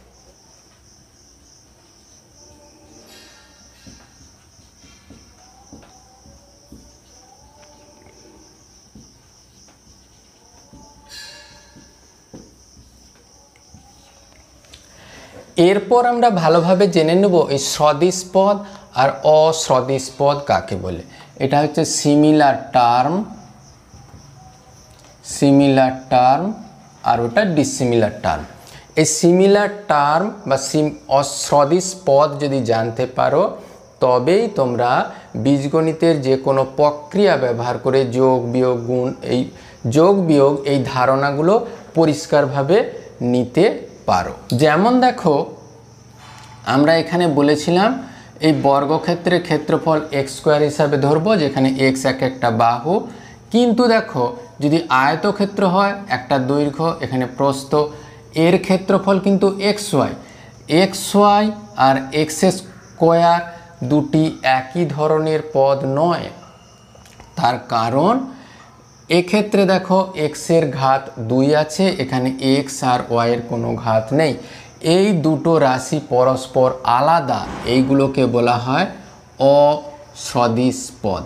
এরপর আমরা ভালোভাবে জেনে নেব এই সদিশ পদ আর অসদিশ পদ কাকে বলে। এটা হচ্ছে সিমিলার টার্ম আর ওটা ডিসিমিলার টার্ম। এই সিমিলার টার্ম বা অসদিশ পদ যদি জানতে পারো, তবেই তোমরা বীজগণিতের যে কোনো প্রক্রিয়া ব্যবহার করে যোগ বিয়োগ এই ধারণাগুলো পরিষ্কারভাবে নিতে পারো। যেমন দেখো, আমরা এখানে বলেছিলাম এই বর্গক্ষেত্রের ক্ষেত্রফল এক্স স্কোয়ার হিসাবে ধরবো, যেখানে এক্স একটা বাহু। কিন্তু দেখো, যদি আয়তক্ষেত্র হয়, একটা দৈর্ঘ্য, এখানে প্রস্থ, এর ক্ষেত্রফল কিন্তু এক্স ওয়াই আর এক্স স্কোয়ার দুটি একই ধরনের পদ নয়। তার কারণ এক্ষেত্রে দেখো এক্সের ঘাত 2 আছে, এখানে এক্স আর ওয়াইয়ের কোনো ঘাত নেই। এই দুটো রাশি পরস্পর আলাদা, এইগুলোকে বলা হয় অসদিশ পদ।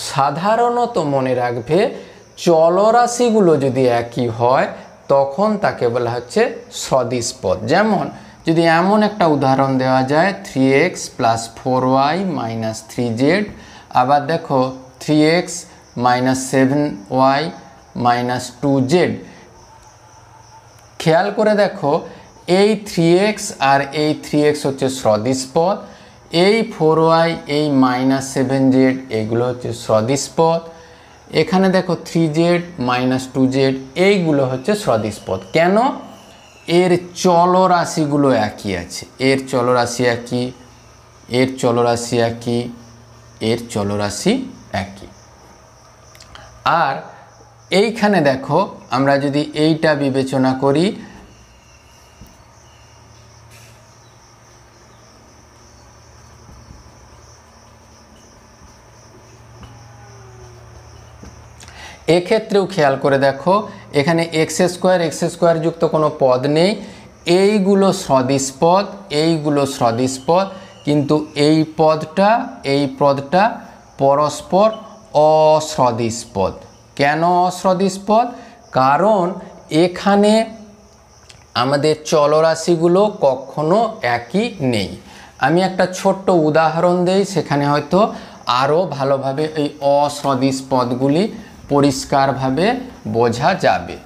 সাধারণত মনে রাখবে, চলরাশিগুলো যদি একই হয় তখন তাকে বলা হচ্ছে সদিশ পদ। যেমন যদি এমন একটা উদাহরণ দেওয়া যায় 3x + 4y - 3z, আবার দেখো 3x - 7y - 2z। খেয়াল করে দেখো, এই 3x আর এই 3x হচ্ছে সদিশ পদ, এই 4y এই -7z এইগুলো হচ্ছে সদিশ পদ, এখানে দেখো 3z - 2z এইগুলো হচ্ছে সদিশ পদ। কেন? এর চলরাশিগুলো একই আছে, এর চলরাশি একই, এর চলরাশি একই, এর চলরাশি একই। আর এইখানে দেখো, আমরা যদি এইটা বিবেচনা করি, এক্ষেত্রেও খেয়াল করে দেখো, এখানে এক্স স্কোয়ার যুক্ত কোনো পদ নেই, এইগুলো সদিশ পদ, এইগুলো সদিশ পদ, কিন্তু এই পদটা পরস্পর অসদিশ পদ। কেন অসদিশ পদ? কারণ এখানে আমাদের চলরাশিগুলো কখনো একই নেই। আমি একটা ছোট্ট উদাহরণ দেই, সেখানে হয়তো আরও ভালোভাবে এই অসদিশ পদগুলি পরিষ্কারভাবে বোঝা যাবে।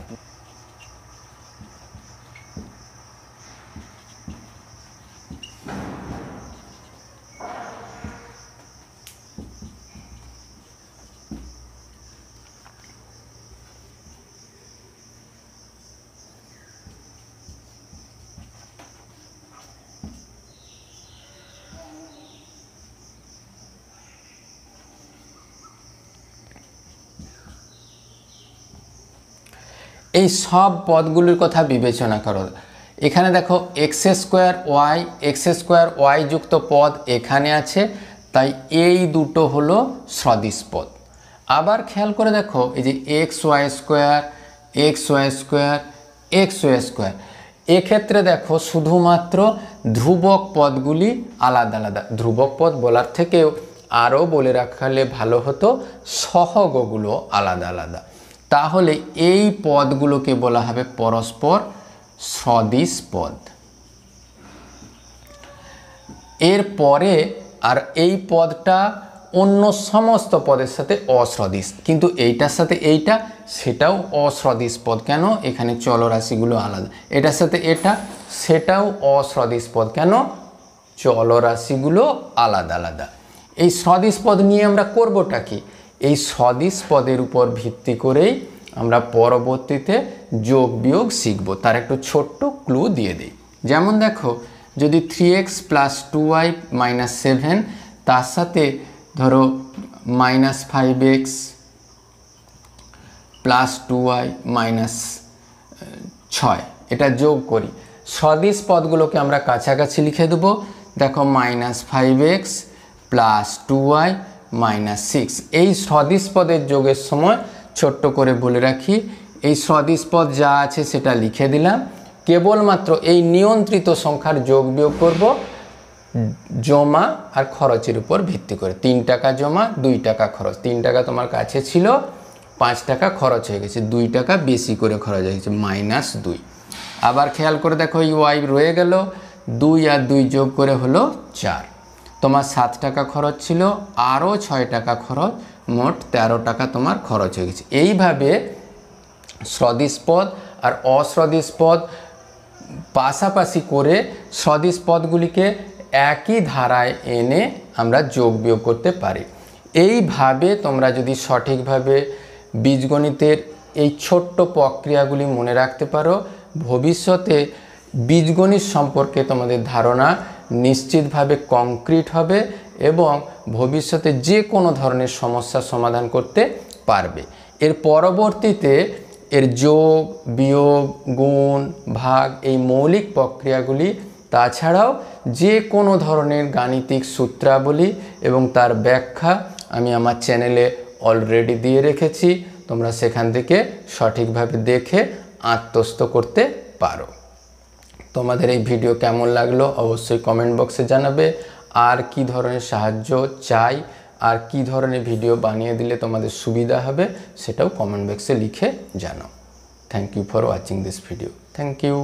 এই সব পদগুলির কথা বিবেচনা করো। এখানে দেখো এক্স স্কোয়ার ওয়াই যুক্ত পদ এখানে আছে, তাই এই দুটো হলো সদিশ পদ। আবার খেয়াল করে দেখো, এই যে এক্স ওয়াই স্কোয়ার, এক্ষেত্রে দেখো শুধুমাত্র ধ্রুবক পদগুলি আলাদা আলাদা। ধ্রুবক পদ বলার থেকেও আরও বলে রাখলে ভালো হতো, সহগগুলো আলাদা আলাদা। তাহলে এই পদগুলোকে বলা হবে পরস্পর সদিশ পদ। এরপরে আর এই পদটা অন্য সমস্ত পদের সাথে অসদিশ, কিন্তু এইটার সাথে এইটা, সেটাও অসদিশ পদ। কেন? এখানে চলরাশিগুলো আলাদা। এটার সাথে এটা, সেটাও অসদিশ পদ। কেন? চলরাশিগুলো আলাদা আলাদা। এই সদিশ পদ নিয়ে আমরা করবোটা কি? এই সদিশ পদের উপর ভিত্তি করেই আমরা পরবর্তীতে যোগ বিয়োগ শিখব। তার একটু ছোট্ট ক্লু দিয়ে দিই। যেমন দেখো, যদি 3x + 2y - 7 তার সাথে ধরো -5x + 2y - 6 এটা যোগ করি, সদিশ পদগুলোকে আমরা কাছাকাছি লিখে দেবো। দেখো -5x + 2y - 6, এই সদিশ পদের যোগের সময় ছোট্ট করে বলে রাখি, এই সদিশ পদ যা আছে সেটা লিখে দিলাম। কেবলমাত্র এই নিয়ন্ত্রিত সংখ্যার যোগ বিয়োগ করব জমা আর খরচের উপর ভিত্তি করে। 3 টাকা জমা, 2 টাকা খরচ। 3 টাকা তোমার কাছে ছিল, 5 টাকা খরচ হয়ে গেছে, 2 টাকা বেশি করে খরচ হয়ে গেছে, -2। আবার খেয়াল করে দেখো, এই ওয়াই রয়ে গেল, 2 আর 2 যোগ করে হলো 4। তোমার 7 টাকা খরচ ছিল, আরও 6 টাকা খরচ, মোট 13 টাকা তোমার খরচ হয়ে গেছে। এইভাবে সদিশ পদ আর অসদিশ পদ পাশাপাশি করে সদিশ পদগুলিকে একই ধারায় এনে আমরা যোগ বিয়োগ করতে পারি। এইভাবে তোমরা যদি সঠিকভাবে বীজগণিতের এই ছোট্ট প্রক্রিয়াগুলি মনে রাখতে পারো, ভবিষ্যতে বীজগণিত সম্পর্কে তোমাদের ধারণা নিশ্চিতভাবে কংক্রিট হবে এবং ভবিষ্যতে যে কোনো ধরনের সমস্যার সমাধান করতে পারবে। এর পরবর্তীতে এর যোগ বিয়োগ গুণ ভাগ এই মৌলিক প্রক্রিয়াগুলি, তাছাড়াও যে কোনো ধরনের গাণিতিক সূত্রাবলী এবং তার ব্যাখ্যা আমি আমার চ্যানেলে অলরেডি দিয়ে রেখেছি। তোমরা সেখান থেকে সঠিকভাবে দেখে আত্মস্থ করতে পারো। তোমাদের এই ভিডিও কেমন লাগলো অবশ্যই কমেন্ট বক্সে জানাবে। আর কি ধরনের সাহায্য চাই, আর কি ধরনের ভিডিও বানিয়ে দিলে তোমাদের সুবিধা হবে, সেটাও কমেন্ট বক্সে লিখে জানাও। Thank you for watching this video. Thank you.